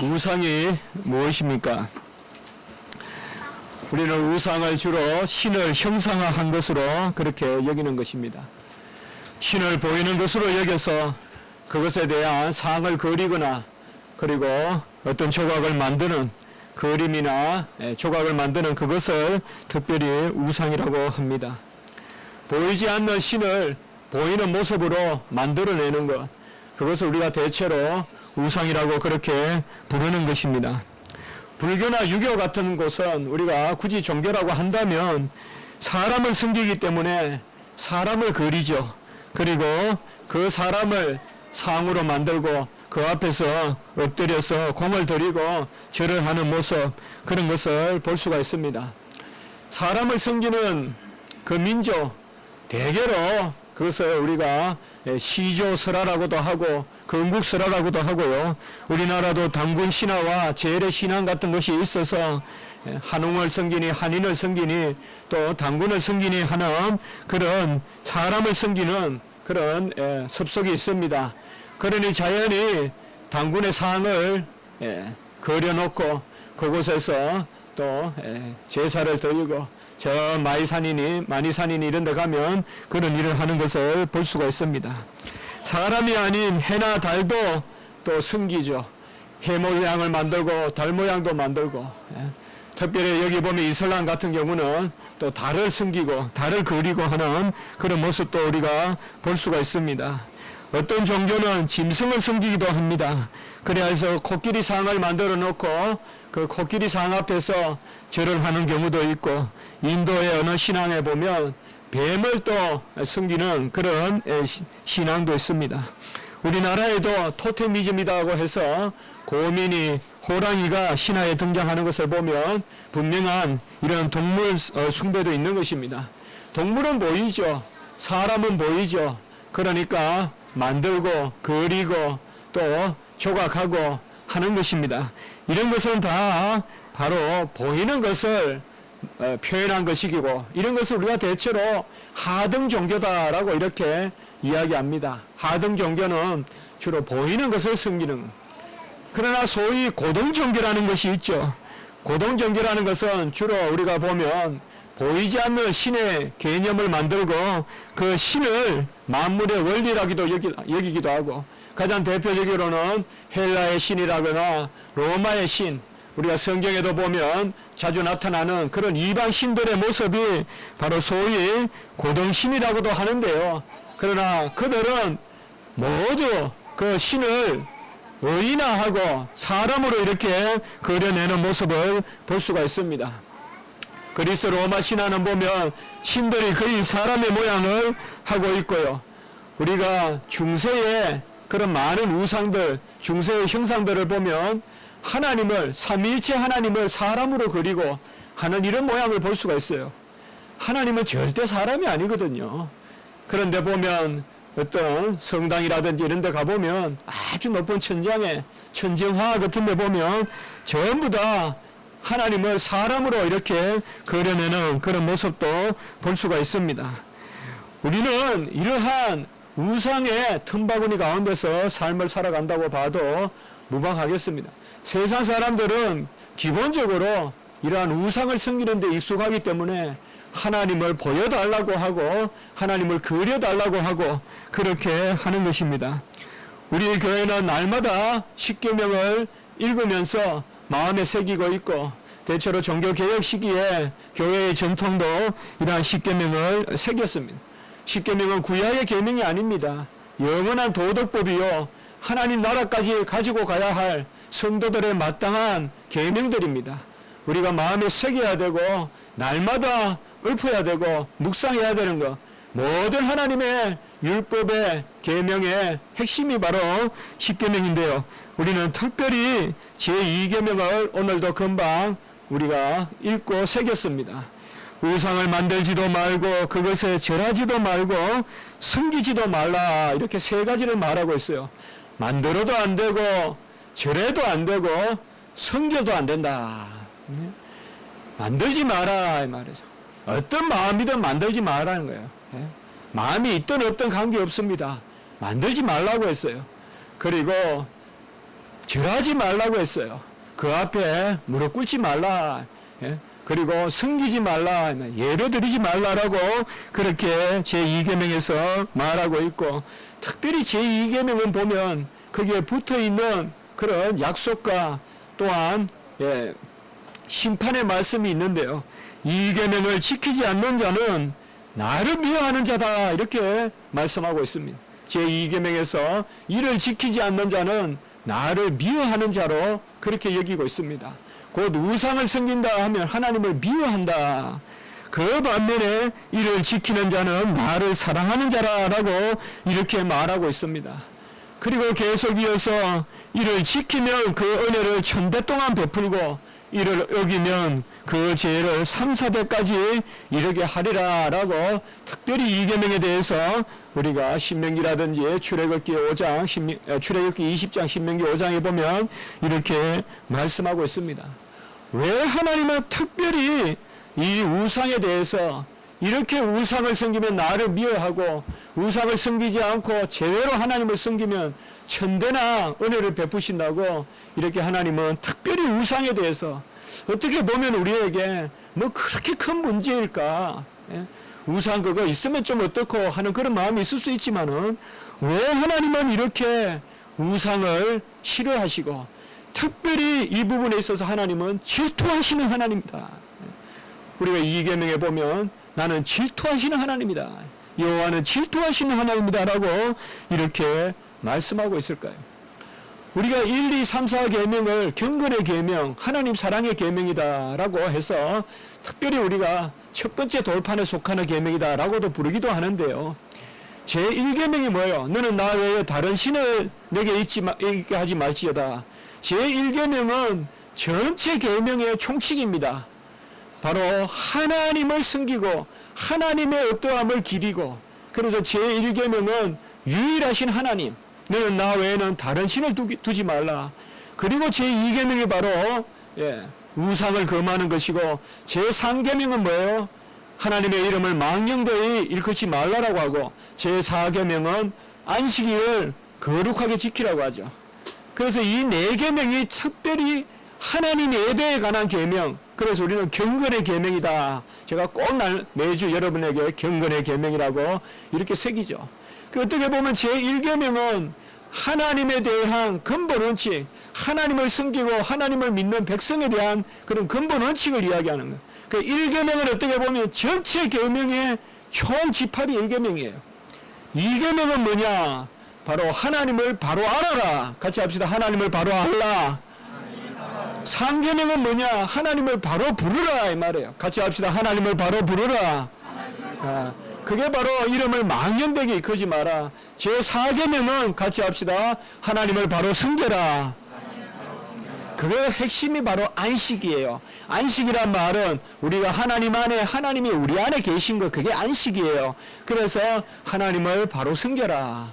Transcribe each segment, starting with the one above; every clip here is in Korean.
우상이 무엇입니까? 우리는 우상을 주로 신을 형상화한 것으로 그렇게 여기는 것입니다. 신을 보이는 것으로 여겨서 그것에 대한 상을 그리거나 그리고 어떤 조각을 만드는 그림이나 조각을 만드는 그것을 특별히 우상이라고 합니다. 보이지 않는 신을 보이는 모습으로 만들어내는 것, 그것을 우리가 대체로 우상이라고 그렇게 부르는 것입니다. 불교나 유교 같은 곳은 우리가 굳이 종교라고 한다면 사람을 섬기기 때문에 사람을 그리죠. 그리고 그 사람을 상으로 만들고 그 앞에서 엎드려서 공을 들이고 절을 하는 모습, 그런 것을 볼 수가 있습니다. 사람을 섬기는 그 민족, 대개로 그것을 우리가 시조설화라고도 하고 건국설화라고도 하고요. 우리나라도 단군 신화와 재래 신앙 같은 것이 있어서 한웅을 섬기니 한인을 섬기니 또 단군을 섬기니 하는 그런 사람을 섬기는 그런 습속이 있습니다. 그러니 자연히 단군의 상을 그려놓고 그곳에서 또 제사를 드리고 저 마니산이니 이런 데 가면 그런 일을 하는 것을 볼 수가 있습니다. 사람이 아닌 해나 달도 또 섬기죠. 해 모양을 만들고 달 모양도 만들고, 특별히 여기 보면 이슬람 같은 경우는 또 달을 섬기고 달을 그리고 하는 그런 모습도 우리가 볼 수가 있습니다. 어떤 종교는 짐승을 섬기기도 합니다. 그래서 코끼리 상을 만들어 놓고 그 코끼리 상 앞에서 절을 하는 경우도 있고, 인도의 어느 신앙에 보면 뱀을 또 섬기는 그런 신앙도 있습니다. 우리나라에도 토테미즘이라고 해서 곰이니 호랑이가 신화에 등장하는 것을 보면 분명한 이런 동물 숭배도 있는 것입니다. 동물은 보이죠. 사람은 보이죠. 그러니까 만들고 그리고 또 조각하고 하는 것입니다. 이런 것은 다 바로 보이는 것을 표현한 것이고, 이런 것을 우리가 대체로 하등 종교다라고 이렇게 이야기합니다. 하등 종교는 주로 보이는 것을 섬기는. 그러나 소위 고등 종교라는 것이 있죠. 고등 종교라는 것은 주로 우리가 보면 보이지 않는 신의 개념을 만들고 그 신을 만물의 원리라기도 여기기도 하고, 가장 대표적으로는 헬라의 신이라거나 로마의 신, 우리가 성경에도 보면 자주 나타나는 그런 이방 신들의 모습이 바로 소위 고등신이라고도 하는데요. 그러나 그들은 모두 그 신을 의인화하고 사람으로 이렇게 그려내는 모습을 볼 수가 있습니다. 그리스 로마 신화는 보면 신들이 거의 사람의 모양을 하고 있고요. 우리가 중세의 그런 많은 우상들, 중세의 형상들을 보면 하나님을, 삼위일체 하나님을 사람으로 그리고 하는 이런 모양을 볼 수가 있어요. 하나님은 절대 사람이 아니거든요. 그런데 보면 어떤 성당이라든지 이런 데 가보면 아주 높은 천장에 천정화 같은 데 보면 전부 다 하나님을 사람으로 이렇게 그려내는 그런 모습도 볼 수가 있습니다. 우리는 이러한 우상의 틈바구니 가운데서 삶을 살아간다고 봐도 무방하겠습니다. 세상 사람들은 기본적으로 이러한 우상을 섬기는 데 익숙하기 때문에 하나님을 보여달라고 하고 하나님을 그려달라고 하고 그렇게 하는 것입니다. 우리 교회는 날마다 십계명을 읽으면서 마음에 새기고 있고, 대체로 종교개혁 시기에 교회의 전통도 이러한 십계명을 새겼습니다. 십계명은 구약의 계명이 아닙니다. 영원한 도덕법이요, 하나님 나라까지 가지고 가야 할 성도들의 마땅한 계명들입니다. 우리가 마음에 새겨야 되고 날마다 읊어야 되고 묵상해야 되는 것, 모든 하나님의 율법의 계명의 핵심이 바로 십계명인데요. 우리는 특별히 제2계명을 오늘도 금방 우리가 읽고 새겼습니다. 우상을 만들지도 말고 그것에 절하지도 말고 섬기지도 말라, 이렇게 세 가지를 말하고 있어요. 만들어도 안 되고 절해도 안 되고 섬겨도 안 된다. 만들지 마라 이 말이죠. 어떤 마음이든 만들지 말라는 거예요. 마음이 있든 없든 관계없습니다. 만들지 말라고 했어요. 그리고 절하지 말라고 했어요. 그 앞에 무릎 꿇지 말라. 예? 그리고 섬기지 말라, 예배드리지 말라라고 그렇게 제2계명에서 말하고 있고, 특별히 제2계명은 보면 거기에 붙어있는 그런 약속과 또한 심판의 말씀이 있는데요. 이 계명을 지키지 않는 자는 나를 미워하는 자다, 이렇게 말씀하고 있습니다. 제2계명에서 이를 지키지 않는 자는 나를 미워하는 자로 그렇게 여기고 있습니다. 곧 우상을 섬긴다 하면 하나님을 미워한다. 그 반면에 이를 지키는 자는 나를 사랑하는 자라고 이렇게 말하고 있습니다. 그리고 계속 이어서 이를 지키면 그 은혜를 1000배 동안 베풀고 이를 어기면 그 죄를 3, 4배까지 이르게 하리라 라고 특별히 이 계명에 대해서 우리가 신명기라든지 출애굽기 5장, 출애굽기 20장, 신명기 5장에 보면 이렇게 말씀하고 있습니다. 왜 하나님은 특별히 이 우상에 대해서 이렇게 우상을 섬기면 나를 미워하고 우상을 섬기지 않고 제대로 하나님을 섬기면 1000배나 은혜를 베푸신다고 이렇게 하나님은 특별히 우상에 대해서 어떻게 보면 우리에게 뭐 그렇게 큰 문제일까? 우상 그거 있으면 좀 어떻고 하는 그런 마음이 있을 수 있지만은 왜 하나님은 이렇게 우상을 싫어하시고 특별히 이 부분에 있어서 하나님은 질투하시는 하나님이다. 우리가 이 계명에 보면 나는 질투하시는 하나님이다. 여호와는 질투하시는 하나님이다라고 이렇게 말씀하고 있을까요? 우리가 1, 2, 3, 4 계명을 경건의 계명, 하나님 사랑의 계명이다라고 해서 특별히 우리가 첫 번째 돌판에 속하는 계명이다라고도 부르기도 하는데요. 제1계명이 뭐예요? 너는 나 외에 다른 신을 내게 있게 하지 말지어다. 제1계명은 전체 계명의 총칙입니다. 바로 하나님을 섬기고 하나님의 어떠함을 기리고, 그래서 제1계명은 유일하신 하나님, 너는 나 외에는 다른 신을 두지 말라. 그리고 제2계명이 바로 우상을 금하는 것이고, 제3계명은 뭐예요? 하나님의 이름을 망령되이 일컫지 말라라고 하고, 제4계명은 안식일을 거룩하게 지키라고 하죠. 그래서 이 4계명이 특별히 하나님 예배에 관한 계명, 그래서 우리는 경건의 계명이다. 제가 꼭 매주 여러분에게 경건의 계명이라고 이렇게 새기죠. 어떻게 보면 제1계명은 하나님에 대한 근본 원칙, 하나님을 섬기고 하나님을 믿는 백성에 대한 그런 근본 원칙을 이야기하는 거예요. 그 1계명은 어떻게 보면 전체 계명의 총 집합이 1계명이에요. 2계명은 뭐냐? 바로 하나님을 바로 알아라. 같이 합시다. 하나님을 바로 알라. 3계명은 뭐냐? 하나님을 바로 부르라 이 말이에요. 같이 합시다. 하나님을 바로 부르라. 그게 바로 이름을 망령되게 이끌지 마라. 제4계명은 같이 합시다. 하나님을 바로 섬겨라. 그 핵심이 바로 안식이에요. 안식이란 말은 우리가 하나님 안에, 하나님이 우리 안에 계신 거, 그게 안식이에요. 그래서 하나님을 바로 섬겨라.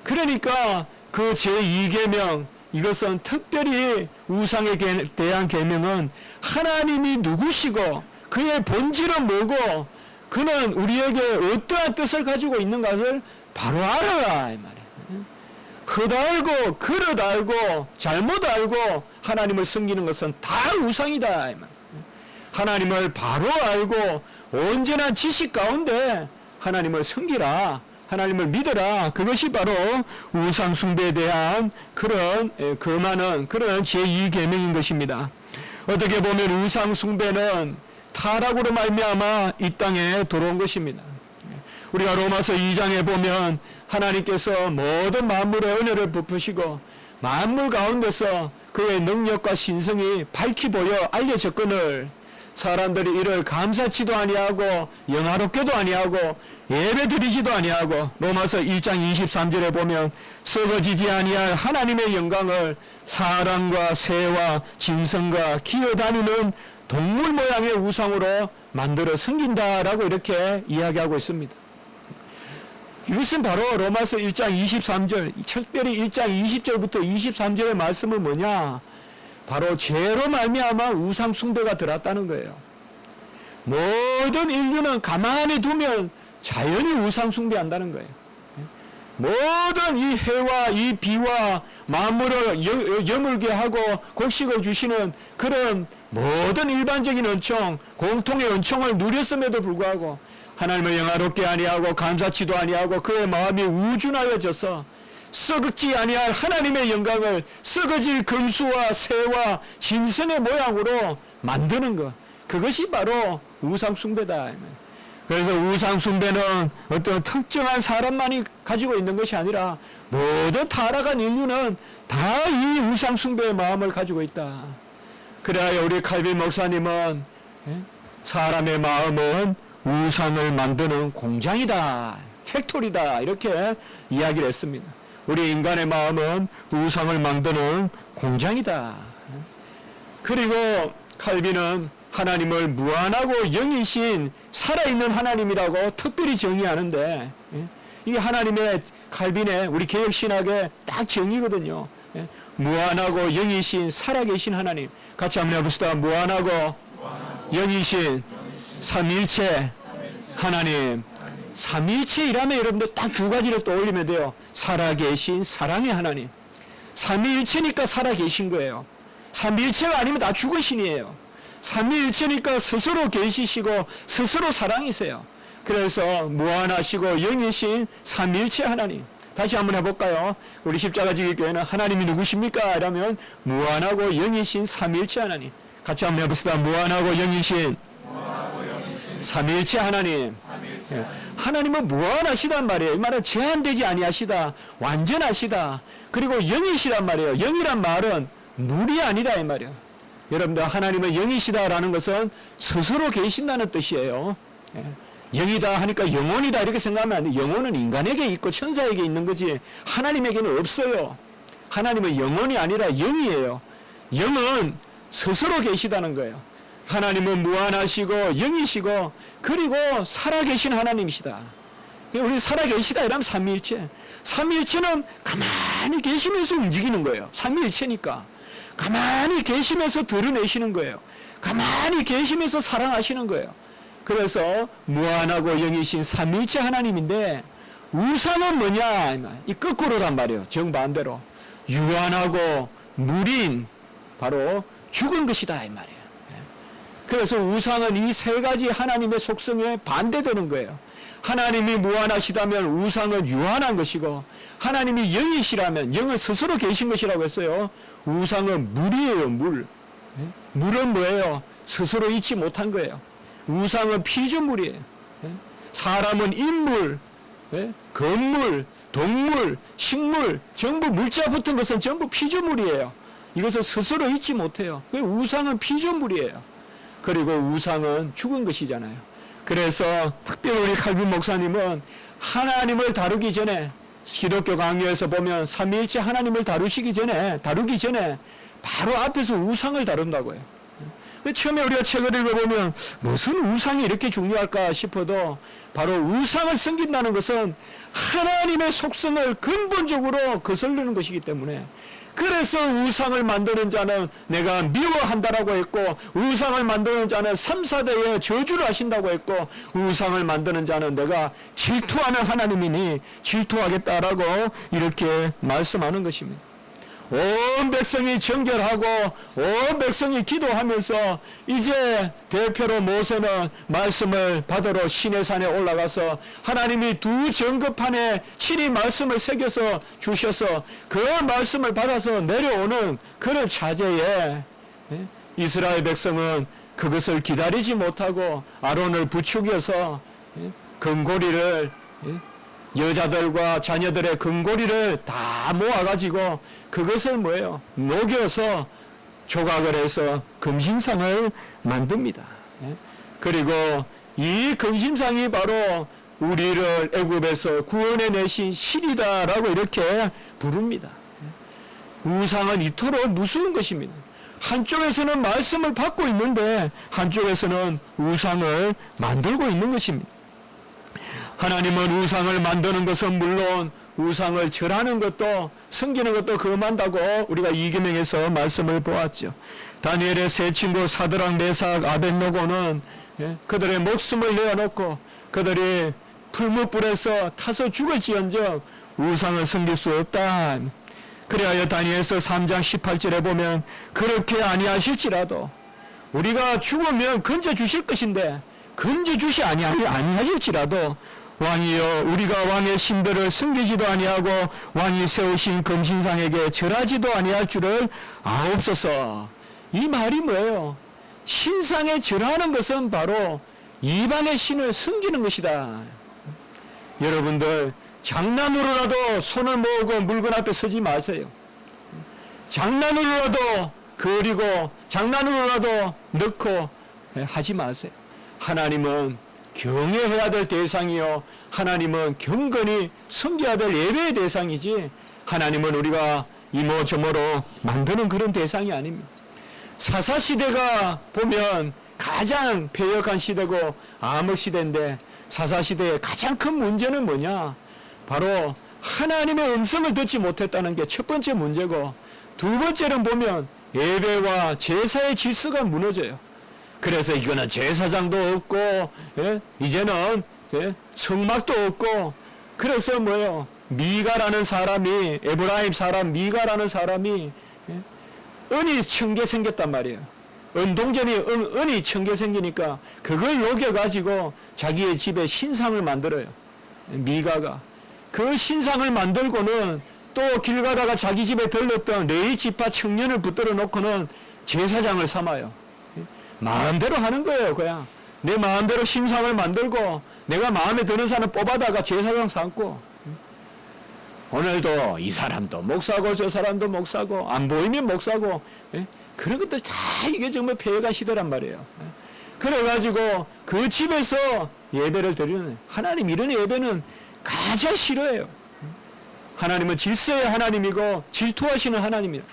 그러니까 그 제2계명, 이것은 특별히 우상에 대한 계명은 하나님이 누구시고 그의 본질은 뭐고 그는 우리에게 어떠한 뜻을 가지고 있는 것을 바로 알아라 이 말이에요. 헛알고 그릇 알고 잘못 알고 하나님을 섬기는 것은 다 우상이다 이 말이에요. 하나님을 바로 알고 온전한 지식 가운데 하나님을 섬기라, 하나님을 믿어라. 그것이 바로 우상 숭배에 대한 그런 금하는 그런 제2계명인 것입니다. 어떻게 보면 우상 숭배는 타락으로 말미암아 이 땅에 들어온 것입니다. 우리가 로마서 2장에 보면 하나님께서 모든 만물의 은혜를 베푸시고 만물 가운데서 그의 능력과 신성이 밝히 보여 알려졌거늘 사람들이 이를 감사치도 아니하고 영화롭게도 아니하고 예배드리지도 아니하고, 로마서 1장 23절에 보면 썩어지지 아니할 하나님의 영광을 사람과 새와 짐승과 기어다니는 동물 모양의 우상으로 만들어 섬긴다라고 이렇게 이야기하고 있습니다. 이것은 바로 로마서 1장 23절, 특별히 1장 20절부터 23절의 말씀은 뭐냐? 바로 죄로 말미암아 우상 숭배가 들어왔다는 거예요. 모든 인류는 가만히 두면 자연히 우상 숭배한다는 거예요. 모든 이 해와 이 비와 만물을 여물게 하고 곡식을 주시는 그런 모든 일반적인 은총, 공통의 은총을 누렸음에도 불구하고 하나님을 영화롭게 아니하고 감사치도 아니하고 그의 마음이 우준하여져서 썩지 아니할 하나님의 영광을 썩어질 금수와 새와 짐승의 모양으로 만드는 것, 그것이 바로 우상숭배다. 그래서 우상숭배는 어떤 특정한 사람만이 가지고 있는 것이 아니라 모든 타락한 인류는 다 이 우상숭배의 마음을 가지고 있다. 그래야 우리 칼빈 목사님은 사람의 마음은 우상을 만드는 공장이다, 팩토리다, 이렇게 이야기를 했습니다. 우리 인간의 마음은 우상을 만드는 공장이다. 그리고 칼빈은 하나님을 무한하고 영이신 살아있는 하나님이라고 특별히 정의하는데, 이게 하나님의 칼빈의 우리 개혁신학의 딱 정의거든요. 무한하고 영이신 살아계신 하나님. 같이 한번 해봅시다. 무한하고 영이신 삼위일체 하나님. 삼위일체이라면 여러분들 딱 두 가지를 떠올리면 돼요. 살아계신 사랑의 하나님. 삼위일체니까 살아계신 거예요. 삼위일체가 아니면 다 죽은 신이에요. 삼위일체니까 스스로 계시시고 스스로 사랑이세요. 그래서 무한하시고 영이신 삼위일체 하나님. 다시 한번 해볼까요? 우리 십자가지기교회는 하나님이 누구십니까? 이러면 무한하고 영이신 삼위일체 하나님. 같이 한번 해봅시다. 무한하고 영이신 삼위일체 하나님. 하나님은 무한하시단 말이에요. 이 말은 제한되지 아니하시다, 완전하시다, 그리고 영이시단 말이에요. 영이란 말은 물이 아니다 이 말이에요. 여러분들, 하나님은 영이시다라는 것은 스스로 계신다는 뜻이에요. 영이다 하니까 영혼이다 이렇게 생각하면 안 돼요. 영혼은 인간에게 있고 천사에게 있는 거지 하나님에게는 없어요. 하나님은 영혼이 아니라 영이에요. 영은 스스로 계시다는 거예요. 하나님은 무한하시고 영이시고 그리고 살아계신 하나님이시다. 우리 살아계시다 이러면 삼위일체. 삼위일체는 가만히 계시면서 움직이는 거예요. 삼위일체니까 가만히 계시면서 드러내시는 거예요. 가만히 계시면서 사랑하시는 거예요. 그래서 무한하고 영이신 삼위일체 하나님인데, 우상은 뭐냐? 이 거꾸로란 말이에요. 정반대로 유한하고 무린, 바로 죽은 것이다 이 말이에요. 그래서 우상은 이 세 가지 하나님의 속성에 반대되는 거예요. 하나님이 무한하시다면 우상은 유한한 것이고, 하나님이 영이시라면 영은 스스로 계신 것이라고 했어요. 우상은 물이에요. 물. 물은 뭐예요? 스스로 있지 못한 거예요. 우상은 피조물이에요. 사람은 인물, 건물, 동물, 식물, 전부 물자 붙은 것은 전부 피조물이에요. 이것은 스스로 있지 못해요. 우상은 피조물이에요. 그리고 우상은 죽은 것이잖아요. 그래서 특별히 우리 칼빈 목사님은 하나님을 다루기 전에, 기독교 강요에서 보면 삼위일체 하나님을 다루기 전에 바로 앞에서 우상을 다룬다고 해요. 처음에 우리가 책을 읽어보면 무슨 우상이 이렇게 중요할까 싶어도, 바로 우상을 섬긴다는 것은 하나님의 속성을 근본적으로 거슬리는 것이기 때문에, 그래서 우상을 만드는 자는 내가 미워한다라고 했고, 우상을 만드는 자는 3, 4대에 저주를 하신다고 했고, 우상을 만드는 자는 내가 질투하는 하나님이니 질투하겠다라고 이렇게 말씀하는 것입니다. 온 백성이 정결하고 온 백성이 기도하면서 이제 대표로 모세는 말씀을 받으러 시내산에 올라가서 하나님이 두 정급판에 친히 말씀을 새겨서 주셔서 그 말씀을 받아서 내려오는 그런 차제에 이스라엘 백성은 그것을 기다리지 못하고 아론을 부추겨서 금고리를, 여자들과 자녀들의 금고리를 다 모아가지고 그것을 뭐예요? 녹여서 조각을 해서 금신상을 만듭니다. 그리고 이 금신상이 바로 우리를 애굽에서 구원해 내신 신이다라고 이렇게 부릅니다. 우상은 이토록 무서운 것입니다. 한쪽에서는 말씀을 받고 있는데 한쪽에서는 우상을 만들고 있는 것입니다. 하나님은 우상을 만드는 것은 물론 우상을 절하는 것도, 섬기는 것도 금한다고 우리가 이계명에서 말씀을 보았죠. 다니엘의 세 친구 사드락, 메삭, 아벳노고는 그들의 목숨을 내어놓고 그들이 풀무불에서 타서 죽을지언정 우상을 섬길 수 없다. 그래야 다니엘서 3장 18절에 보면 그렇게 아니하실지라도 우리가 죽으면 건져 주실 것인데 건져 주시 아니하실지라도 왕이여 우리가 왕의 신들을 섬기지도 아니하고 왕이 세우신 금신상에게 절하지도 아니할 줄을 아옵소서. 이 말이 뭐예요? 신상에 절하는 것은 바로 이방의 신을 섬기는 것이다. 여러분들 장난으로라도 손을 모으고 물건 앞에 서지 마세요. 장난으로라도 그리고 장난으로라도 넣고 하지 마세요. 하나님은 경외해야 될 대상이요 하나님은 경건히 섬겨야 될 예배의 대상이지 하나님은 우리가 이모저모로 만드는 그런 대상이 아닙니다. 사사시대가 보면 가장 패역한 시대고 암흑시대인데 사사시대의 가장 큰 문제는 뭐냐? 바로 하나님의 음성을 듣지 못했다는 게 첫 번째 문제고 두 번째는 보면 예배와 제사의 질서가 무너져요. 그래서 이거는 제사장도 없고 이제는 성막도 없고 그래서 뭐예요? 미가라는 사람이 에브라임 사람 미가라는 사람이 은이 1000개 생겼단 말이에요. 은동전이 은이 1000개 생기니까 그걸 녹여가지고 자기의 집에 신상을 만들어요. 미가가. 그 신상을 만들고는 또 길 가다가 자기 집에 들렀던 레위 지파 청년을 붙들어 놓고는 제사장을 삼아요. 마음대로 하는 거예요. 그냥 내 마음대로 신상을 만들고 내가 마음에 드는 사람 뽑아다가 제사장 삼고 오늘도 이 사람도 목사고 저 사람도 목사고 안 보이면 목사고 그런 것들 다 이게 정말 폐역한 시대란 말이에요. 그래가지고 그 집에서 예배를 드리는 하나님 이런 예배는 가장 싫어해요. 하나님은 질서의 하나님이고 질투하시는 하나님이에요.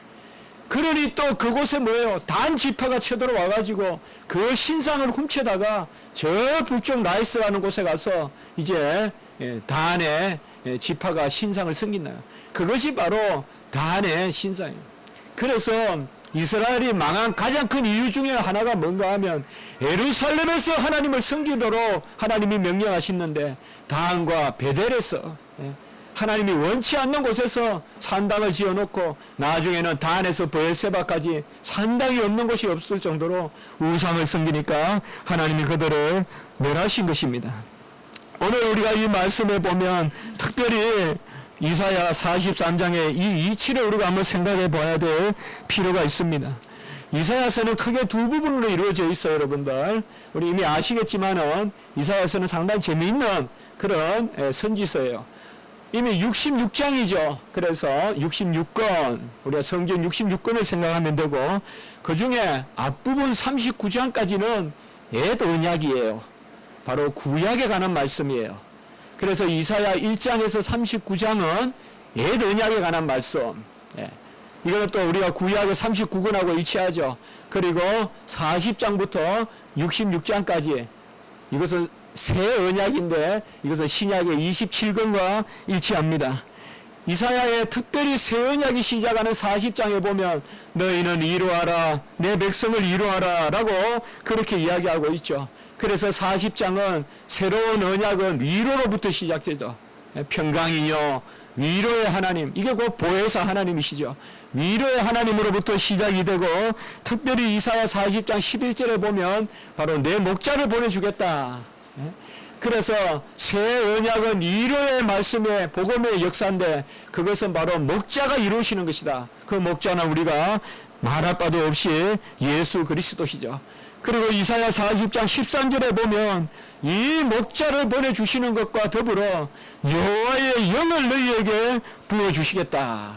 그러니 또 그곳에 뭐예요? 단 지파가 쳐들어와가지고 그 신상을 훔쳐다가 저 북쪽 나이스라는 곳에 가서 이제 단의 지파가 신상을 섬긴나요. 그것이 바로 단의 신상이에요. 그래서 이스라엘이 망한 가장 큰 이유 중에 하나가 뭔가 하면 예루살렘에서 하나님을 섬기도록 하나님이 명령하시는데 단과 베델에서 하나님이 원치 않는 곳에서 산당을 지어놓고 나중에는 단에서 브엘세바까지 산당이 없는 곳이 없을 정도로 우상을 섬기니까 하나님이 그들을 멸하신 것입니다. 오늘 우리가 이 말씀에 보면 특별히 이사야 43장의 이 이치를 우리가 한번 생각해 봐야 될 필요가 있습니다. 이사야서는 크게 두 부분으로 이루어져 있어요, 여러분들. 우리 이미 아시겠지만은 이사야서는 상당히 재미있는 그런 선지서예요. 이미 66장이죠. 그래서 66권, 우리가 성경 66권을 생각하면 되고, 그 중에 앞부분 39장까지는 옛 언약이에요. 바로 구약에 관한 말씀이에요. 그래서 이사야 1장에서 39장은 옛 언약에 관한 말씀. 이거는 또 우리가 구약의 39권하고 일치하죠. 그리고 40장부터 66장까지 이것은 새 언약인데 이것은 신약의 27권과 일치합니다. 이사야의 특별히 새 언약이 시작하는 40장에 보면 너희는 이루하라 내 백성을 이루하라 라고 그렇게 이야기하고 있죠. 그래서 40장은 새로운 언약은 위로로부터 시작되죠. 평강이요 위로의 하나님, 이게 곧 보혜사 하나님이시죠. 위로의 하나님으로부터 시작이 되고 특별히 이사야 40장 11절에 보면 바로 내 목자를 보내주겠다. 그래서 새 언약은 위로의 말씀의 복음의 역사인데 그것은 바로 목자가 이루시는 것이다. 그 목자는 우리가 말할 바도 없이 예수 그리스도시죠. 그리고 이사야 40장 13절에 보면 이 목자를 보내주시는 것과 더불어 여호와의 영을 너희에게 부어주시겠다.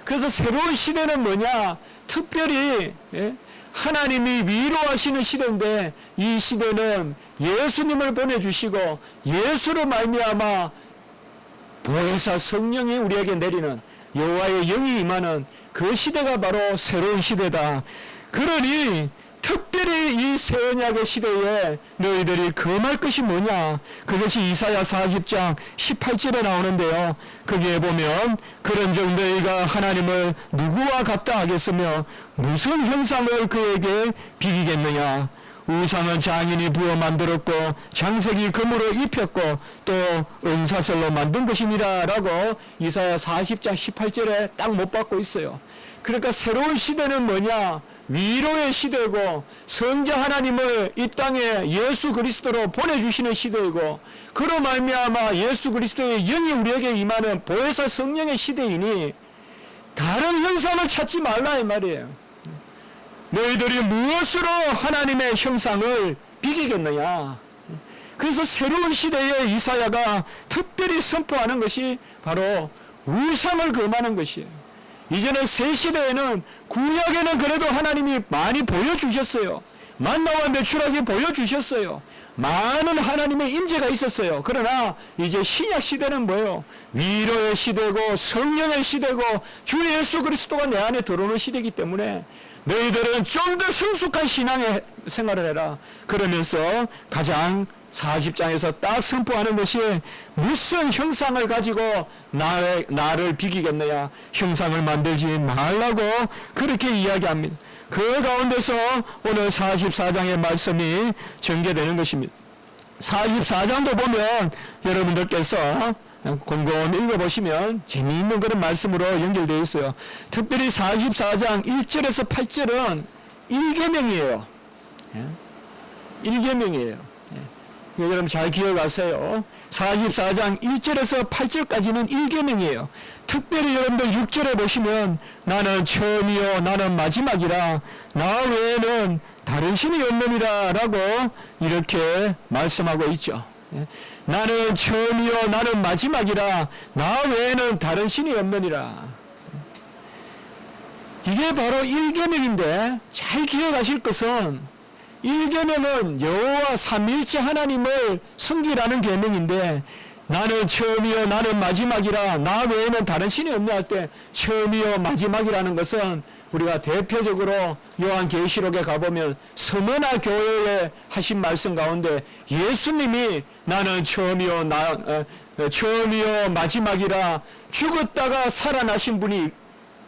그래서 새로운 시대는 뭐냐? 특별히 하나님이 위로하시는 시대인데 이 시대는 예수님을 보내주시고 예수로 말미암아 보혜사 성령이 우리에게 내리는 여호와의 영이 임하는 그 시대가 바로 새로운 시대다. 그러니 특별히 이 새 언약의 시대에 너희들이 금할 것이 뭐냐? 그것이 이사야 40장 18절에 나오는데요. 거기에 보면 그런즉 너희가 하나님을 누구와 같다 하겠으며 무슨 형상을 그에게 비기겠느냐? 우상은 장인이 부어 만들었고 장색이 금으로 입혔고 또 은사슬로 만든 것이니라 라고 이사야 40장 18절에 딱 못 받고 있어요. 그러니까 새로운 시대는 뭐냐? 위로의 시대고 성자 하나님을 이 땅에 예수 그리스도로 보내주시는 시대이고 그로 말미암아 예수 그리스도의 영이 우리에게 임하는 보혜사 성령의 시대이니 다른 형상을 찾지 말라 이 말이에요. 너희들이 무엇으로 하나님의 형상을 비기겠느냐? 그래서 새로운 시대에 이사야가 특별히 선포하는 것이 바로 우상을 금하는 것이에요. 이제는 새 시대에는 구약에는 그래도 하나님이 많이 보여주셨어요. 만나와 메추라기 보여주셨어요. 많은 하나님의 임재가 있었어요. 그러나 이제 신약 시대는 뭐예요? 위로의 시대고 성령의 시대고 주 예수 그리스도가 내 안에 들어오는 시대이기 때문에 너희들은 좀 더 성숙한 신앙의 생활을 해라. 그러면서 가장 40장에서 딱 선포하는 것이 무슨 형상을 가지고 나를 비기겠느냐. 형상을 만들지 말라고 그렇게 이야기합니다. 그 가운데서 오늘 44장의 말씀이 전개되는 것입니다. 44장도 보면 여러분들께서 곰곰이 읽어보시면 재미있는 그런 말씀으로 연결되어 있어요. 특별히 44장 1절에서 8절은 1계명이에요. 1계명이에요. 여러분 잘 기억하세요. 44장 1절에서 8절까지는 1계명이에요. 특별히 여러분들 6절에 보시면 나는 처음이요 나는 마지막이라 나 외에는 다른 신이 없느니라 라고 이렇게 말씀하고 있죠. 나는 처음이요 나는 마지막이라 나 외에는 다른 신이 없느니라. 이게 바로 1계명인데 잘 기억하실 것은 1계명은 여호와 삼위일체 하나님을 섬기라는 계명인데 나는 처음이요 나는 마지막이라 나 외에는 다른 신이 없냐 할 때 처음이요 마지막이라는 것은 우리가 대표적으로 요한계시록에 가보면 스무나 교회에 하신 말씀 가운데 예수님이 나는 처음이요 마지막이라 죽었다가 살아나신 분이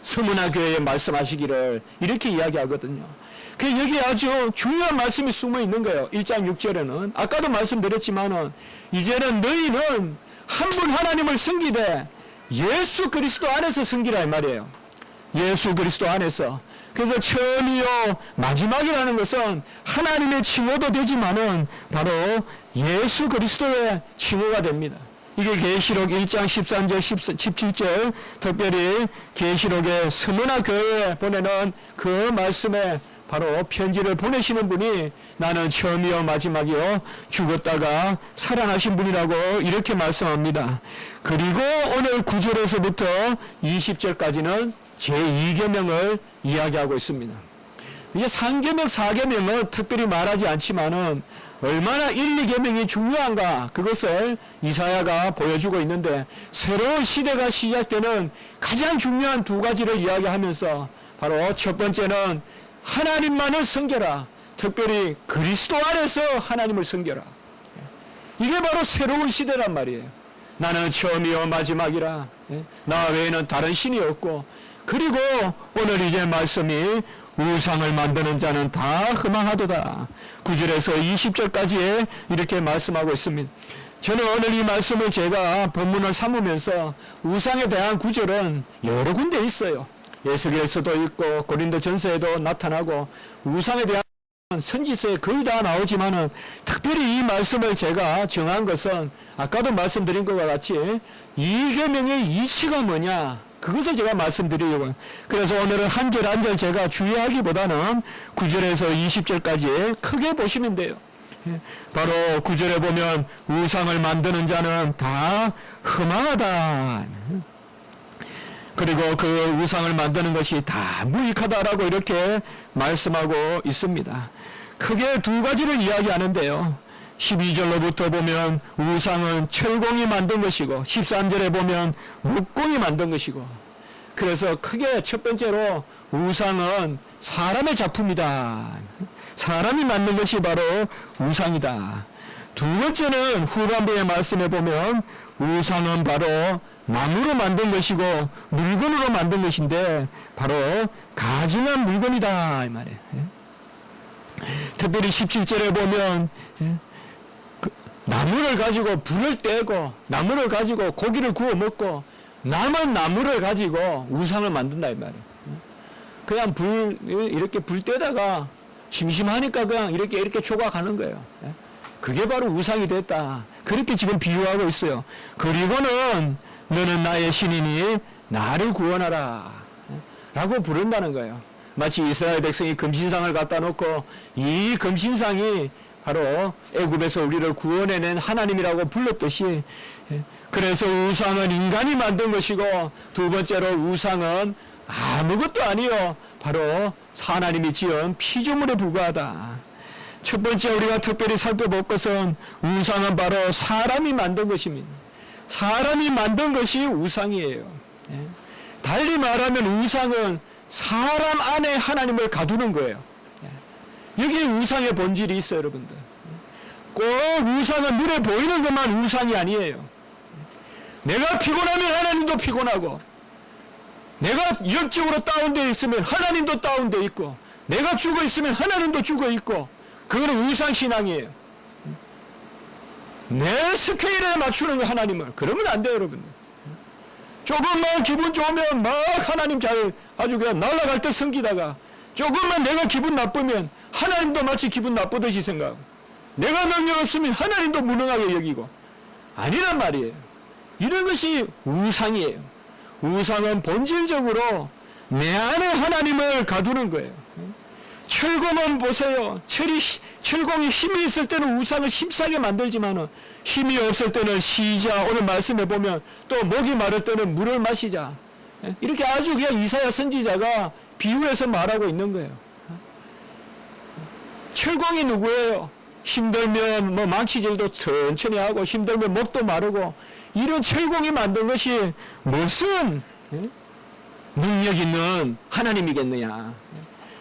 스무나 교회에 말씀하시기를 이렇게 이야기하거든요. 그 여기 아주 중요한 말씀이 숨어 있는 거예요. 1장 6절에는 아까도 말씀드렸지만은 이제는 너희는 한 분 하나님을 섬기되 예수 그리스도 안에서 섬기라 이 말이에요. 예수 그리스도 안에서. 그래서 처음이요 마지막이라는 것은 하나님의 칭호도 되지만은 바로 예수 그리스도의 칭호가 됩니다. 이게 계시록 1장 13절 17절 특별히 계시록의 스무나 교회에 보내는 그 말씀에 바로 편지를 보내시는 분이 나는 처음이요 마지막이요 죽었다가 살아나신 분이라고 이렇게 말씀합니다. 그리고 오늘 9절에서부터 20절까지는 제2계명을 이야기하고 있습니다. 이제 3계명, 4계명은 특별히 말하지 않지만은 얼마나 1, 2계명이 중요한가 그것을 이사야가 보여주고 있는데 새로운 시대가 시작되는 가장 중요한 두 가지를 이야기하면서 바로 첫 번째는 하나님만을 섬겨라. 특별히 그리스도 안에서 하나님을 섬겨라. 이게 바로 새로운 시대란 말이에요. 나는 처음이요 마지막이라 나 외에는 다른 신이 없고 그리고 오늘 이제 말씀이 우상을 만드는 자는 다 허망하도다. 9절에서 20절까지 이렇게 말씀하고 있습니다. 저는 오늘 이 말씀을 제가 본문을 삼으면서 우상에 대한 구절은 여러 군데 있어요. 에스겔서도 있고 고린도 전서에도 나타나고 우상에 대한 선지서에 거의 다 나오지만은 특별히 이 말씀을 제가 정한 것은 아까도 말씀드린 것과 같이 이계명의 이치가 뭐냐 그것을 제가 말씀드리려고요. 그래서 오늘은 한 절 한 절 제가 주의하기보다는 9절에서 20절까지 크게 보시면 돼요. 바로 9절에 보면 우상을 만드는 자는 다 허망하다. 그리고 그 우상을 만드는 것이 다 무익하다라고 이렇게 말씀하고 있습니다. 크게 두 가지를 이야기하는데요. 12절로부터 보면 우상은 철공이 만든 것이고 13절에 보면 목공이 만든 것이고 그래서 크게 첫 번째로 우상은 사람의 작품이다. 사람이 만든 것이 바로 우상이다. 두 번째는 후반부의 말씀에 보면 우상은 바로 나무로 만든 것이고 물건으로 만든 것인데 바로 가증한 물건이다 이 말이에요. 특별히 17절에 보면 나무를 가지고 불을 떼고 나무를 가지고 고기를 구워 먹고 남은 나무를 가지고 우상을 만든다 이 말이에요. 그냥 이렇게 불 떼다가 심심하니까 그냥 이렇게 조각하는 거예요. 그게 바로 우상이 됐다. 그렇게 지금 비유하고 있어요. 그리고는 너는 나의 신이니 나를 구원하라 라고 부른다는 거예요. 마치 이스라엘 백성이 금신상을 갖다 놓고 이 금신상이 바로 애굽에서 우리를 구원해낸 하나님이라고 불렀듯이, 그래서 우상은 인간이 만든 것이고 두 번째로 우상은 아무것도 아니요 바로 하나님이 지은 피조물에 불과하다. 첫 번째 우리가 특별히 살펴볼 것은 우상은 바로 사람이 만든 것입니다. 사람이 만든 것이 우상이에요. 달리 말하면 우상은 사람 안에 하나님을 가두는 거예요. 여기 우상의 본질이 있어요, 여러분들. 꼭 우상은 눈에 보이는 것만 우상이 아니에요. 내가 피곤하면 하나님도 피곤하고, 내가 영적으로 다운되어 있으면 하나님도 다운되어 있고, 내가 죽어 있으면 하나님도 죽어 있고, 그거는 우상신앙이에요. 내 스케일에 맞추는 거 하나님을. 그러면 안 돼요, 여러분들. 조금만 기분 좋으면 막 하나님 아주 그냥 날아갈 듯 섬기다가, 조금만 내가 기분 나쁘면 하나님도 마치 기분 나쁘듯이 생각하고, 내가 능력 없으면 하나님도 무능하게 여기고, 아니란 말이에요. 이런 것이 우상이에요. 우상은 본질적으로 내 안에 하나님을 가두는 거예요. 철공은 보세요. 철공이 힘이 있을 때는 우상을 힘싸게 만들지만은 힘이 없을 때는 쉬자. 오늘 말씀해 보면 또 목이 마를 때는 물을 마시자. 이렇게 아주 그냥 이사야 선지자가 비유해서 말하고 있는 거예요. 철공이 누구예요? 힘들면 뭐 망치질도 천천히 하고 힘들면 목도 마르고, 이런 철공이 만든 것이 무슨 능력 있는 하나님이겠느냐.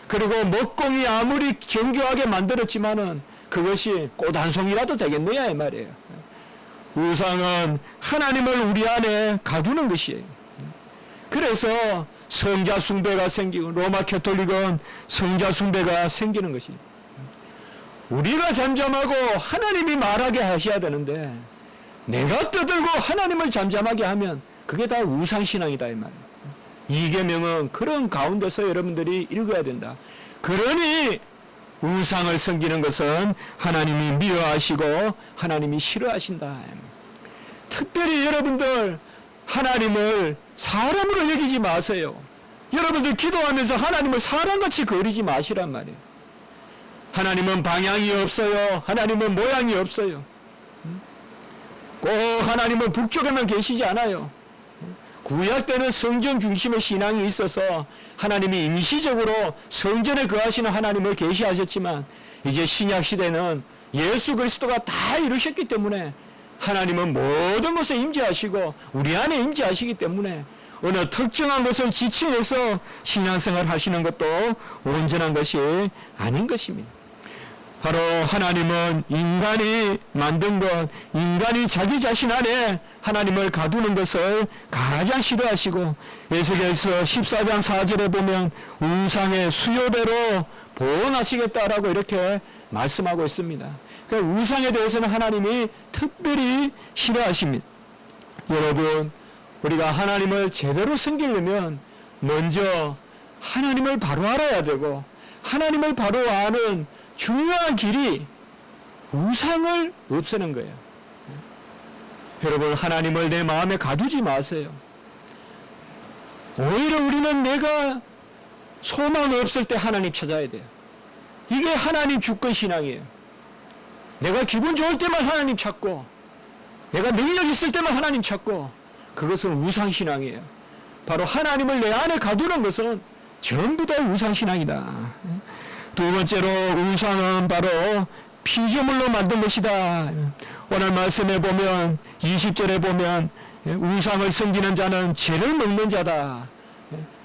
그리고 목공이 아무리 정교하게 만들었지만은 그것이 꽃 한 송이라도 되겠느냐 이 말이에요. 우상은 하나님을 우리 안에 가두는 것이에요. 그래서 성자 숭배가 생기고, 로마 캐톨릭은 성자 숭배가 생기는 것이에요. 우리가 잠잠하고 하나님이 말하게 하셔야 되는데, 내가 떠들고 하나님을 잠잠하게 하면 그게 다 우상신앙이다 이 말이에요. 이계명은 그런 가운데서 여러분들이 읽어야 된다. 그러니 우상을 섬기는 것은 하나님이 미워하시고 하나님이 싫어하신다. 특별히 여러분들 하나님을 사람으로 여기지 마세요. 여러분들 기도하면서 하나님을 사람같이 그리지 마시란 말이에요. 하나님은 방향이 없어요. 하나님은 모양이 없어요. 꼭 하나님은 북쪽에만 계시지 않아요. 구약 때는 성전 중심의 신앙이 있어서 하나님이 임시적으로 성전에 거하시는 하나님을 계시하셨지만, 이제 신약 시대는 예수 그리스도가 다 이루셨기 때문에 하나님은 모든 것에 임재하시고 우리 안에 임재하시기 때문에 어느 특정한 것을 지칭해서 신앙생활 하시는 것도 온전한 것이 아닌 것입니다. 바로 하나님은 인간이 만든 것, 인간이 자기 자신 안에 하나님을 가두는 것을 가장 싫어하시고, 에스겔서 14장 4절에 보면 우상의 수요대로 보응하시겠다라고 이렇게 말씀하고 있습니다. 그러니까 우상에 대해서는 하나님이 특별히 싫어하십니다. 여러분, 우리가 하나님을 제대로 섬기려면 먼저 하나님을 바로 알아야 되고, 하나님을 바로 아는 중요한 길이 우상을 없애는 거예요. 여러분, 하나님을 내 마음에 가두지 마세요. 오히려 우리는 내가 소망 없을 때 하나님 찾아야 돼요. 이게 하나님 주권 신앙이에요. 내가 기분 좋을 때만 하나님 찾고, 내가 능력 있을 때만 하나님 찾고, 그것은 우상 신앙이에요. 바로 하나님을 내 안에 가두는 것은 전부 다 우상 신앙이다. 두 번째로 우상은 바로 피조물로 만든 것이다. 오늘 말씀에 보면 20절에 보면 우상을 섬기는 자는 죄를 먹는 자다.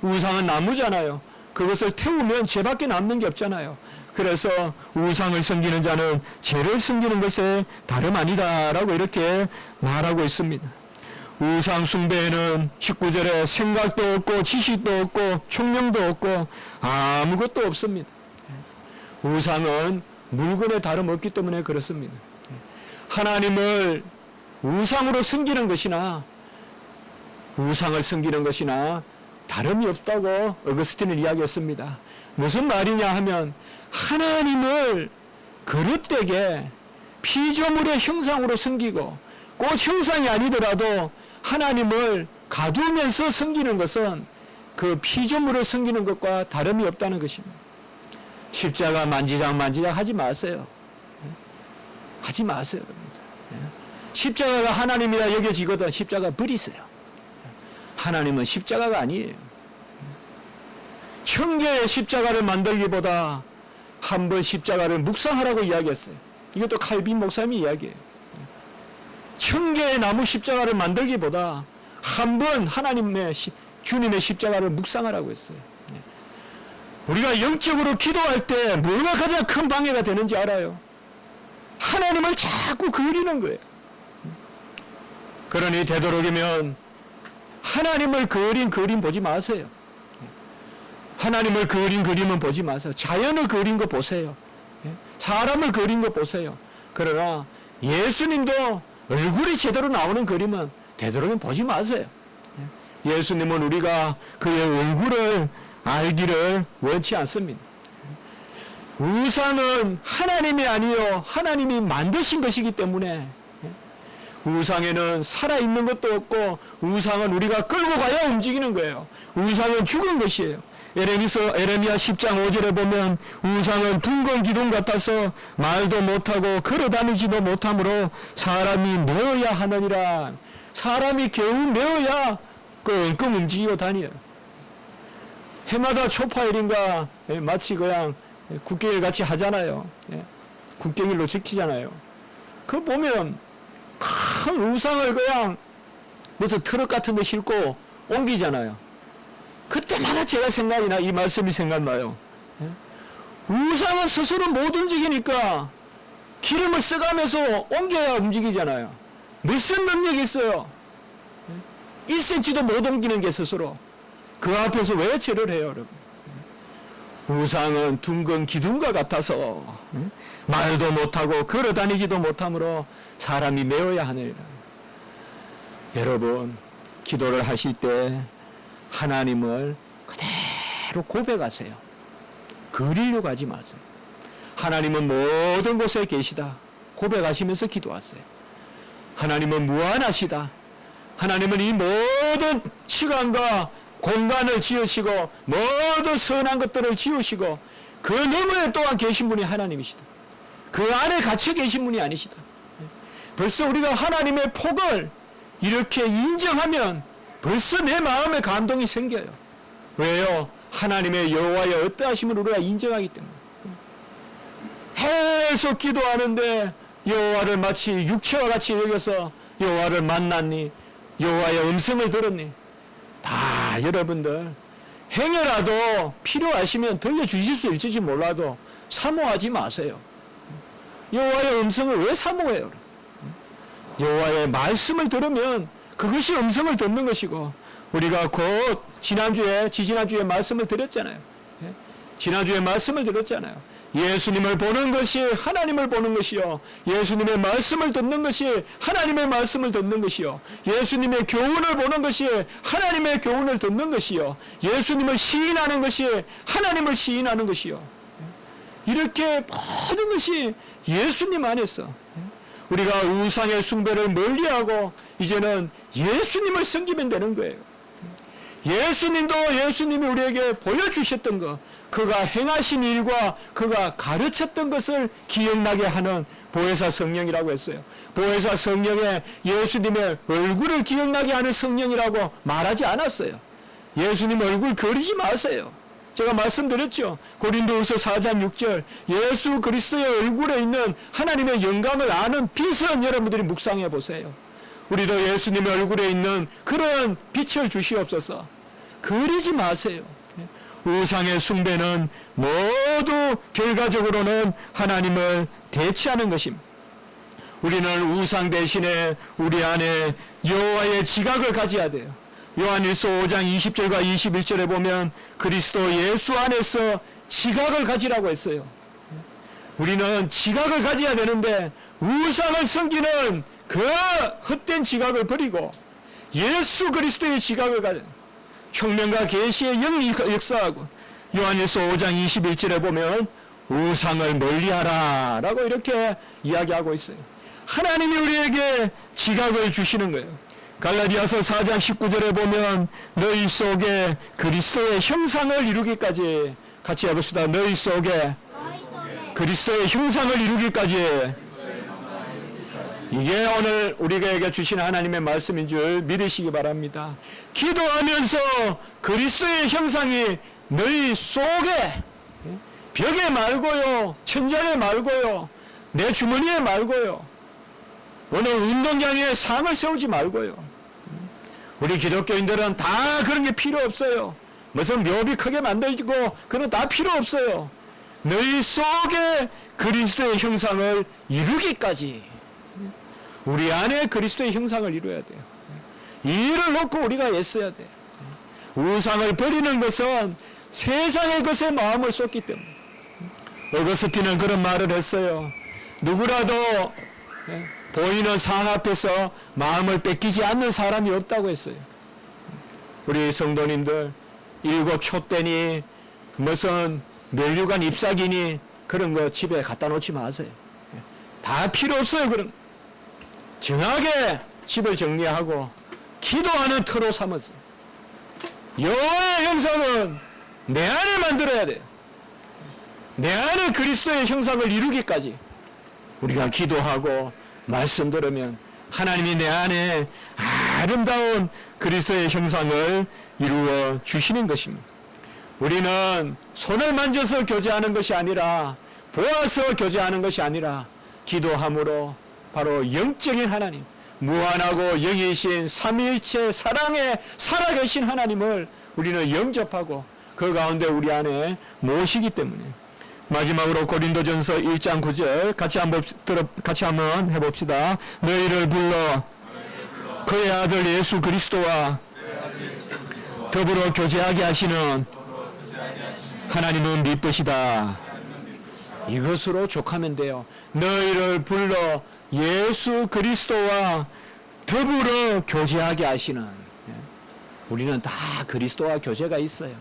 우상은 나무잖아요. 그것을 태우면 죄밖에 남는 게 없잖아요. 그래서 우상을 섬기는 자는 죄를 섬기는 것에 다름 아니다라고 이렇게 말하고 있습니다. 우상 숭배에는 19절에 생각도 없고 지식도 없고 총명도 없고 아무것도 없습니다. 우상은 물건에 다름없기 때문에 그렇습니다. 하나님을 우상으로 섬기는 것이나 우상을 섬기는 것이나 다름이 없다고 어거스틴은 이야기했습니다. 무슨 말이냐 하면 하나님을 그릇되게 피조물의 형상으로 섬기고 꼭 형상이 아니더라도 하나님을 가두면서 섬기는 것은 그 피조물을 섬기는 것과 다름이 없다는 것입니다. 십자가 만지작 하지 마세요. 하지 마세요, 여러분들. 십자가가 하나님이라 여겨지거든 십자가 버리세요. 하나님은 십자가가 아니에요. 1000개의 십자가를 만들기보다 한 번 십자가를 묵상하라고 이야기했어요. 이것도 칼빈 목사님이 이야기해요. 1000개의 나무 십자가를 만들기보다 한 번 하나님의 주님의 십자가를 묵상하라고 했어요. 우리가 영적으로 기도할 때 뭐가 가장 큰 방해가 되는지 알아요? 하나님을 자꾸 그리는 거예요. 그러니 되도록이면 하나님을 그린 그림 보지 마세요. 하나님을 그린 그림은 보지 마세요. 자연을 그린 거 보세요. 사람을 그린 거 보세요. 그러나 예수님도 얼굴이 제대로 나오는 그림은 되도록이면 보지 마세요. 예수님은 우리가 그의 얼굴을 알기를 원치 않습니다. 우상은 하나님이 아니요 하나님이 만드신 것이기 때문에 우상에는 살아있는 것도 없고 우상은 우리가 끌고 가야 움직이는 거예요. 우상은 죽은 것이에요. 에레미야 10장 5절에 보면 우상은 둥근 기둥 같아서 말도 못하고 걸어다니지도 못하므로 사람이 메어야 하느니라. 사람이 겨우 메어야 끙끙 움직이고 다녀요. 해마다 초파일인가 마치 그냥 국경일 같이 하잖아요. 국경일로 지키잖아요. 그거 보면 큰 우상을 그냥 무슨 트럭 같은 데 싣고 옮기잖아요. 그때마다 제가 생각이 나, 이 말씀이 생각나요. 우상은 스스로 못 움직이니까 기름을 써가면서 옮겨야 움직이잖아요. 무슨 능력이 있어요? 1cm도 못 옮기는 게 스스로. 그 앞에서 왜 절을 해요, 여러분? 우상은 둥근 기둥과 같아서 말도 못하고 걸어다니지도 못하므로 사람이 메어야 하느니라. 여러분, 기도를 하실 때 하나님을 그대로 고백하세요. 그리려고 하지 마세요. 하나님은 모든 곳에 계시다. 고백하시면서 기도하세요. 하나님은 무한하시다. 하나님은 이 모든 시간과 공간을 지으시고 모든 선한 것들을 지으시고 그 너머에 또한 계신 분이 하나님이시다. 그 안에 갇혀 계신 분이 아니시다. 벌써 우리가 하나님의 폭을 이렇게 인정하면 벌써 내 마음에 감동이 생겨요. 왜요? 하나님의 여호와의 어떠하심을 우리가 인정하기 때문에. 계속 기도하는데 여호와를 마치 육체와 같이 여겨서 여호와를 만났니? 여호와의 음성을 들었니? 다 여러분들 행여라도 필요하시면 들려주실 수 있을지 몰라도 사모하지 마세요. 여호와의 음성을 왜 사모해요? 여호와의 말씀을 들으면 그것이 음성을 듣는 것이고, 우리가 곧 지지난주에 말씀을 드렸잖아요. 지난주에 말씀을 드렸잖아요. 예수님을 보는 것이 하나님을 보는 것이요, 예수님의 말씀을 듣는 것이 하나님의 말씀을 듣는 것이요, 예수님의 교훈을 보는 것이 하나님의 교훈을 듣는 것이요, 예수님을 시인하는 것이 하나님을 시인하는 것이요. 이렇게 모든 것이 예수님 안에서 우리가 우상의 숭배를 멀리하고 이제는 예수님을 섬기면 되는 거예요. 예수님이 우리에게 보여주셨던 것, 그가 행하신 일과 그가 가르쳤던 것을 기억나게 하는 보혜사 성령이라고 했어요. 보혜사 성령에 예수님의 얼굴을 기억나게 하는 성령이라고 말하지 않았어요. 예수님 얼굴 그리지 마세요. 제가 말씀드렸죠. 고린도후서 4장 6절 예수 그리스도의 얼굴에 있는 하나님의 영광을 아는 빛은 여러분들이 묵상해 보세요. 우리도 예수님의 얼굴에 있는 그런 빛을 주시옵소서. 그리지 마세요. 우상의 숭배는 모두 결과적으로는 하나님을 대체하는 것입니다. 우리는 우상 대신에 우리 안에 여호와의 지각을 가져야 돼요. 요한일서 5장 20절과 21절에 보면 그리스도 예수 안에서 지각을 가지라고 했어요. 우리는 지각을 가져야 되는데 우상을 섬기는 그 헛된 지각을 버리고 예수 그리스도의 지각을 가져 총명과 계시의 영이 역사하고 요한일서 5장 21절에 보면 우상을 멀리하라 라고 이렇게 이야기하고 있어요. 하나님이 우리에게 지각을 주시는 거예요. 갈라디아서 4장 19절에 보면 너희 속에 그리스도의 형상을 이루기까지, 같이 해봅시다. 너희 속에 그리스도의 형상을 이루기까지. 이게 오늘 우리에게 주신 하나님의 말씀인 줄 믿으시기 바랍니다. 기도하면서 그리스도의 형상이 너희 속에, 벽에 말고요, 천장에 말고요, 내 주머니에 말고요, 어느 운동장에 상을 세우지 말고요. 우리 기독교인들은 다 그런 게 필요 없어요. 무슨 묘비 크게 만들고 그런 거 다 필요 없어요. 너희 속에 그리스도의 형상을 이루기까지 우리 안에 그리스도의 형상을 이루어야 돼요. 이 일을 놓고 우리가 애써야 돼요. 우상을 버리는 것은 세상의 것에 마음을 쏟기 때문에. 어거스틴은 그런 말을 했어요. 누구라도 보이는 상 앞에서 마음을 뺏기지 않는 사람이 없다고 했어요. 우리 성도님들, 일곱 촛대니 무슨 멸류관 잎사귀니 그런 거 집에 갖다 놓지 마세요. 다 필요 없어요. 그런 정하게 집을 정리하고 기도하는 터로 삼았어요. 여호와의 형상은 내 안에 만들어야 돼요. 내 안에 그리스도의 형상을 이루기까지 우리가 기도하고 말씀 들으면 하나님이 내 안에 아름다운 그리스도의 형상을 이루어 주시는 것입니다. 우리는 손을 만져서 교제하는 것이 아니라, 보아서 교제하는 것이 아니라 기도함으로 바로 영적인 하나님, 무한하고 영이신 삼위일체 사랑에 살아계신 하나님을 우리는 영접하고 그 가운데 우리 안에 모시기 때문에. 마지막으로 고린도전서 1장 9절 같이 한번 해봅시다. 너희를 불러 그의 아들 예수 그리스도와 더불어 교제하게 하시는 하나님은 미쁘시다. 이것으로 족하면 돼요. 너희를 불러 예수 그리스도와 더불어 교제하게 하시는. 우리는 다 그리스도와 교제가 있어요.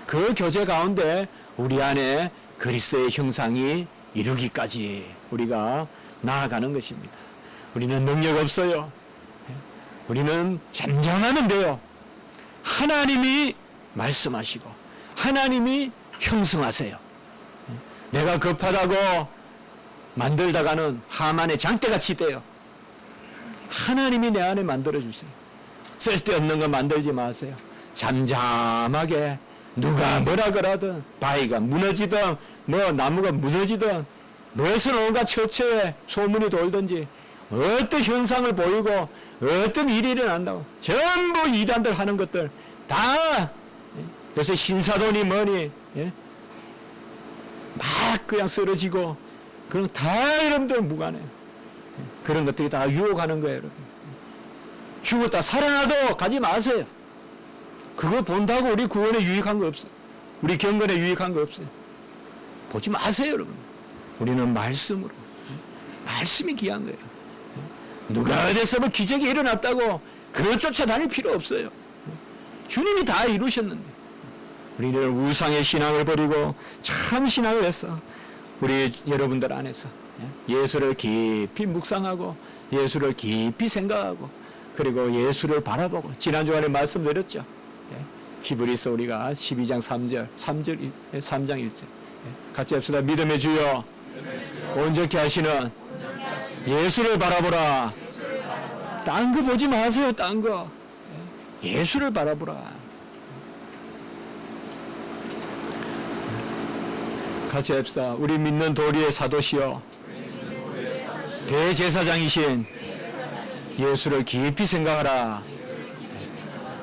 그 교제 가운데 우리 안에 그리스도의 형상이 이루기까지 우리가 나아가는 것입니다. 우리는 능력 없어요. 우리는 잠잠하면 돼요. 하나님이 말씀하시고 하나님이 형성하세요. 내가 급하다고 만들다가는 하만의 장대같이 돼요. 하나님이 내 안에 만들어주세요. 쓸데없는 거 만들지 마세요. 잠잠하게 누가 뭐라 그러든, 바위가 무너지든 뭐 나무가 무너지든 무엇을 온갖 처처에 소문이 돌든지 어떤 현상을 보이고 어떤 일이 일어난다고 전부 이단들 하는 것들 다 요새 신사돈이 뭐니 막 그냥 쓰러지고 그런 다 여러분들 무관해요. 그런 것들이 다 유혹하는 거예요. 여러분. 죽었다 살아나도 가지 마세요. 그거 본다고 우리 구원에 유익한 거 없어요. 우리 경건에 유익한 거 없어요. 보지 마세요, 여러분. 우리는 말씀으로. 말씀이 귀한 거예요. 누가 어디서 뭐 기적이 일어났다고 그걸 쫓아다닐 필요 없어요. 주님이 다 이루셨는데. 우리는 우상의 신앙을 버리고 참 신앙을 했어. 우리 여러분들 안에서 예수를 깊이 묵상하고 예수를 깊이 생각하고 그리고 예수를 바라보고 지난주간에 말씀드렸죠. 히브리서 우리가 12장 3장 1절 같이 합시다. 믿음의 주여 온전케 하시는 예수를 바라보라. 딴 거 보지 마세요. 딴 거. 예수를 바라보라. 같이 합시다. 우리 믿는 도리의 사도시여 대제사장이신 예수를 깊이 생각하라.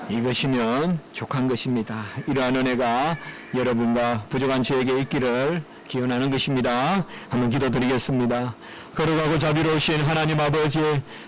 이것이면 족한 것입니다. 이러한 은혜가 여러분과 부족한 저에게 있기를 기원하는 것입니다. 한번 기도드리겠습니다. 거룩하고 자비로우신 하나님 아버지,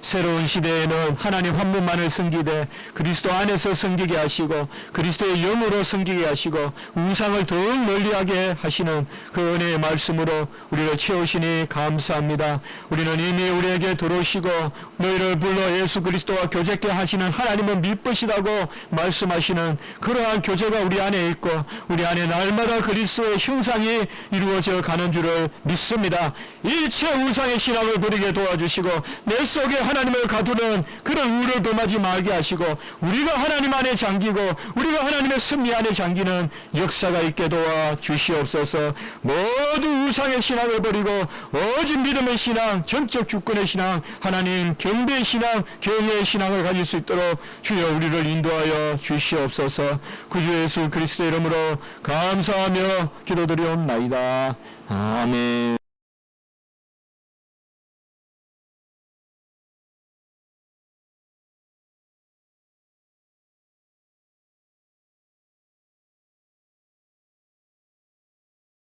새로운 시대에는 하나님 한 분만을 섬기되 그리스도 안에서 섬기게 하시고 그리스도의 영으로 섬기게 하시고 우상을 더욱 멀리하게 하시는 그 은혜의 말씀으로 우리를 채우시니 감사합니다. 우리는 이미 우리에게 들어오시고 너희를 불러 예수 그리스도와 교제케 하시는 하나님은 미쁘시다고 말씀하시는 그러한 교제가 우리 안에 있고 우리 안에 날마다 그리스도의 형상이 이루어져 가는 줄을 믿습니다. 일체 우상의 신앙을 버리게 도와주시고 내 속에 하나님을 가두는 그런 우를 범하지 말게 하시고 우리가 하나님 안에 잠기고 우리가 하나님의 섭리 안에 잠기는 역사가 있게 도와주시옵소서. 모두 우상의 신앙을 버리고 오직 믿음의 신앙, 전적 주권의 신앙, 하나님 경배의 신앙, 경외의 신앙을 가질 수 있도록 주여 우리를 인도하여 주시옵소서. 구주 예수 그리스도 이름으로 감사하며 기도드리옵나이다. 아멘.